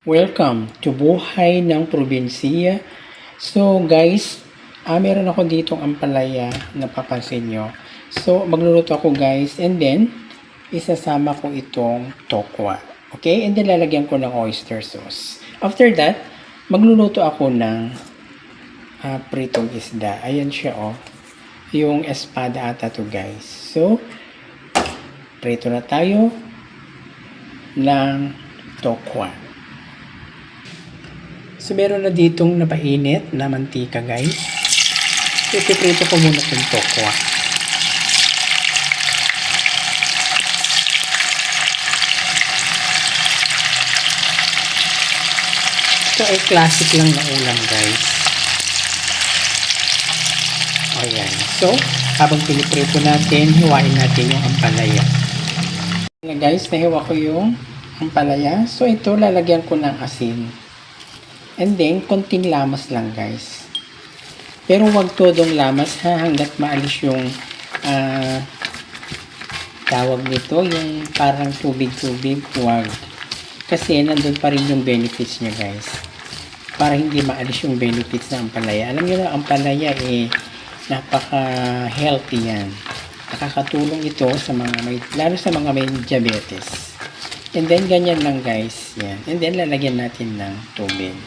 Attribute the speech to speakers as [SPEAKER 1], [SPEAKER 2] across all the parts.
[SPEAKER 1] Welcome to Buhay ng Probinsiya. So guys, meron ako ditong ampalaya, napapansin nyo. So magluluto ako guys, and then isasama ko itong tokwa. Okay, and then lalagyan ko ng oyster sauce. After that, magluluto ako ng pritong isda. Ayan siya oh, yung espada ata to guys. So, prito na tayo ng tokwa. So, meron na ditong napainit na mantika, guys. So, ipiprito ko muna itong tokwa. Ito ay classic lang na ulam, guys. Ayan. So, habang piniprito natin, hiwain natin yung ampalaya. Guys, nahiwa ko yung ampalaya. So, ito lalagyan ko ng asin. And then, konting lamas lang guys. Pero wag todong lamas ha, hanggat maalis yung tawag nito, yung parang tubig-tubig, wag. Kasi nandun pa rin yung benefits nyo guys. Para hindi maalis yung benefits ng ampalaya. Alam nyo na, ampalaya napaka-healthy yan. Nakakatulong ito sa mga may, lalo sa mga may diabetes. And then, ganyan lang guys. Yan. And then, lalagyan natin ng tubig.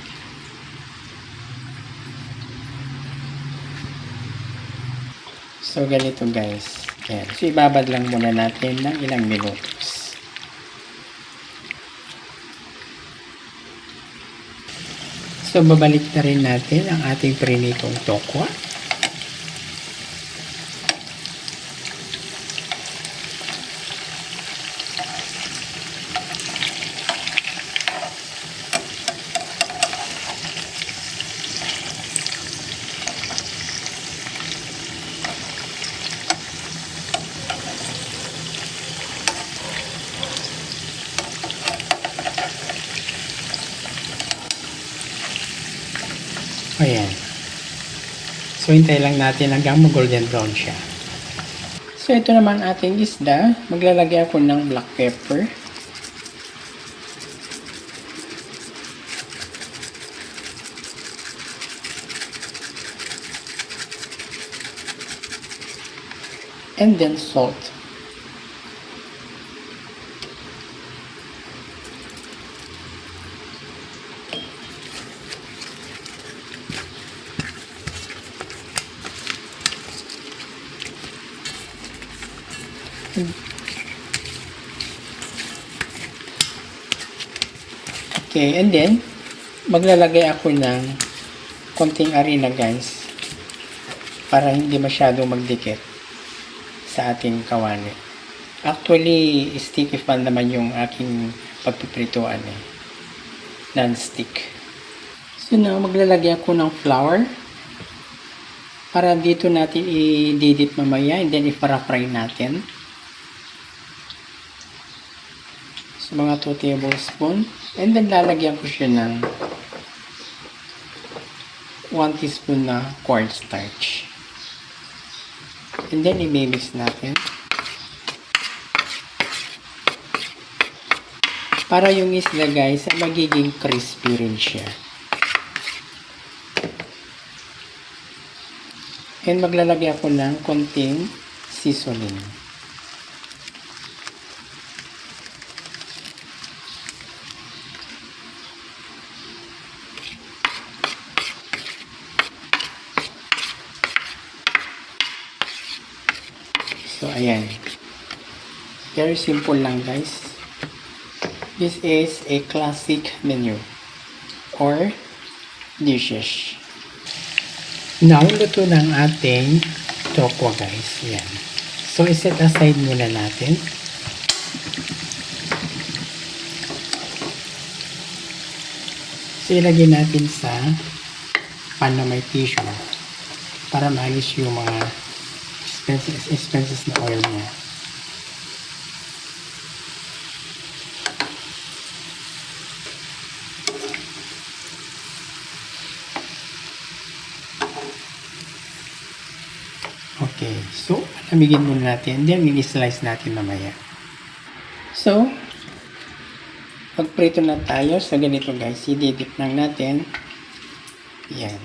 [SPEAKER 1] So, ganito guys. Ayan. So, ibabad lang muna natin ng ilang minutos. So, babalik na rin natin ang ating prinitong tokwa. Ayan. So, hintay lang natin hanggang mag-golden brown siya. So, ito naman ating isda. Maglalagay ako ng black pepper. And then salt. Okay, and then maglalagay ako ng konting harina guys para hindi masyadong magdikit sa ating kawali. Actually, sticky pan naman yung aking pagpiprituan non-stick. So now, maglalagay ako ng flour para dito natin i-didip mamaya and then i-fry natin. So, mga 2 tablespoon. And then, lalagyan ko siya ng 1 teaspoon na cornstarch. And then, i-mix natin. Para yung isda guys, magiging crispy rin siya. And maglalagay ako ng konting seasoning. So, ayan. Very simple lang guys. This is a classic menu or dishes. Now, luto ng ating tokwa guys. Yan. So, iset aside muna natin. So, ilagay natin sa pan na may tissue para maalis yung mga expenses na oil niya. Okay, so alamigin muna natin, then i-slice natin mamaya. So, Magprito na tayo sa ganito guys. Ididip lang natin. Yan.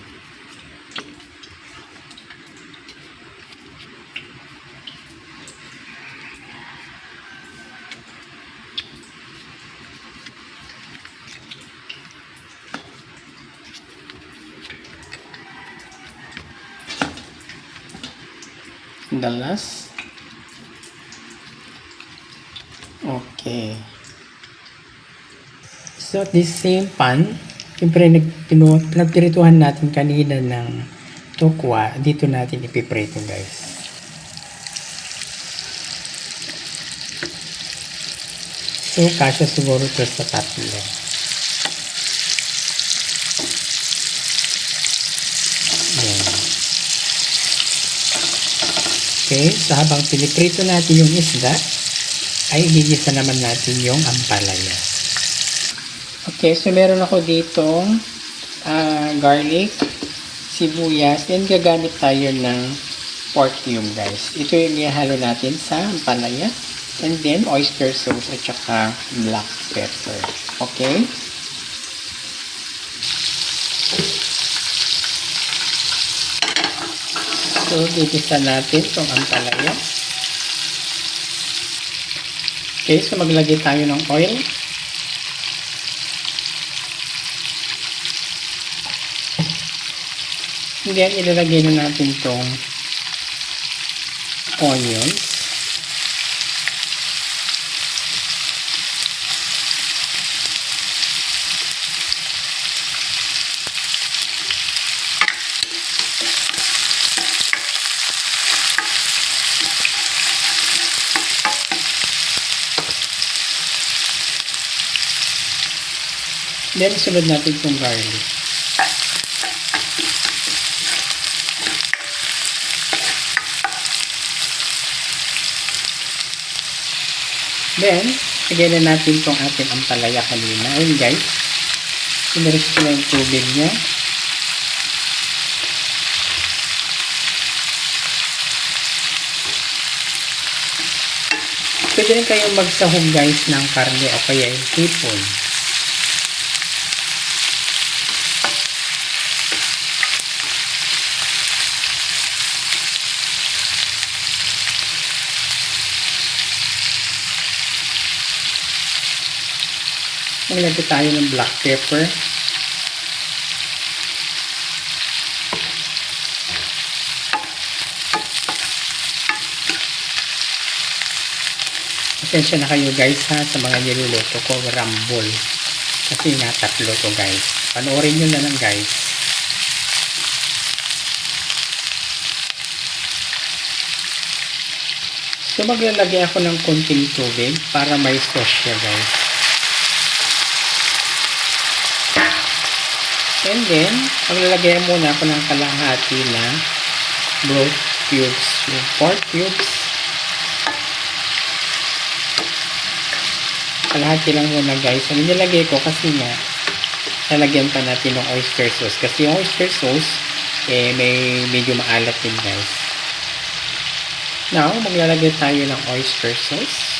[SPEAKER 1] The last. Okay. So, this same pan, siyempre nagpirituhan natin kanina ng tokwa, dito natin ipiprito guys. So, kasya siguro ito sa tatlo. Ayan. Okay, so habang piniprito natin yung isda, ay igigisa naman natin yung ampalaya. Okay, so meron ako ditong garlic, sibuyas, and gagamit tayo ng pork cube guys. Ito yung ihalo natin sa ampalaya, and then oyster sauce at saka black pepper. Okay? So, gigisa natin itong ampalaya. Okay, so maglagay tayo ng oil. And then, ilalagay na natin itong onions. Then, sunod natin itong garlic. Then, lagyan na natin itong ating ampalaya kanina. Ayun guys, siniris ko na yung tubig niya. Pwede rin kayong magsahog guys ng karne o kaya yung hipon. Maglagay tayo ng black pepper. Pasensya na kayo guys ha sa mga niluluto ko, rambol. Kasi nga tatlo to guys. Panoorin nyo na lang guys. So maglalagay ako ng konting tubig para may sauce siya guys. And then, maglalagay muna ako ng kalahati na broth cubes, yung pork cubes. Kalahati lang muna guys. Ang nilagay ko kasi nga, lalagyan pa natin ng oyster sauce. Kasi yung oyster sauce, may medyo maalat din guys. Now, maglalagay tayo ng oyster sauce.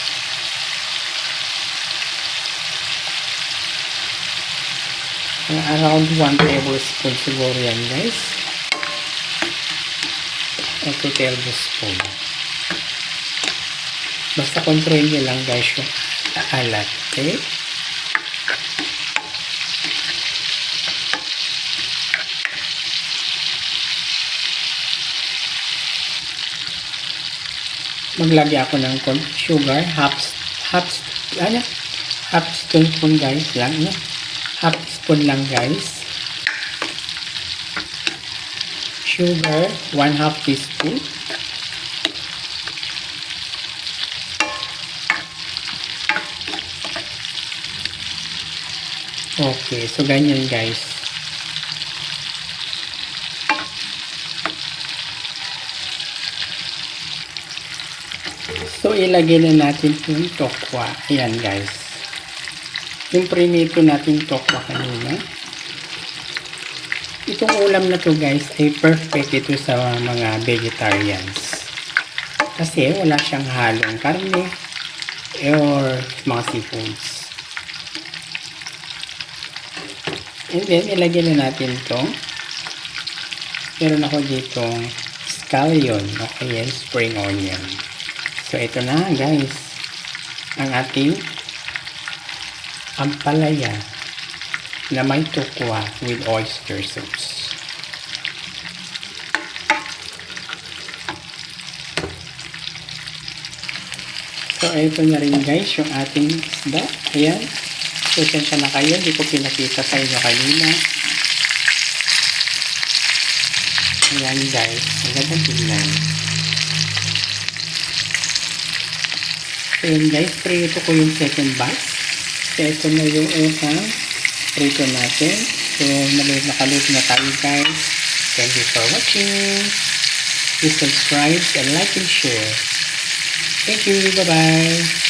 [SPEAKER 1] Around 1 tablespoon siguro yan guys. 2 tablespoon. Basta control nyo lang guys yung alat. Okay? Maglagay ako ng sugar. Half spoon guys lang. No? Half spoon lang guys. Sugar, 1/2 teaspoon. Okay, so ganyan guys. So ilagay na natin yung tokwa. Ayan guys. Yung prinito natin tokwa kanina. Itong ulam na to guys ay perfect ito sa mga vegetarians. Kasi wala siyang halong karne or mga seafoods. And then, ilagay na natin to. Meron ako ditong scallion o kaya spring onion. So, ito na guys, ang ating ampalaya na may tukwa with oyster sauce. So, ito na rin guys yung ating isda. Ayan. Pasensya na kayo, hindi ko pinakita sa inyo kanina. Ayan guys, ang ganda tingnan. So yun guys, prito ko yung second batch. So ito na yung unang prito natin. So nakaluto na tayo guys. Thank you for watching. Please subscribe and like and share. Thank you, bye bye.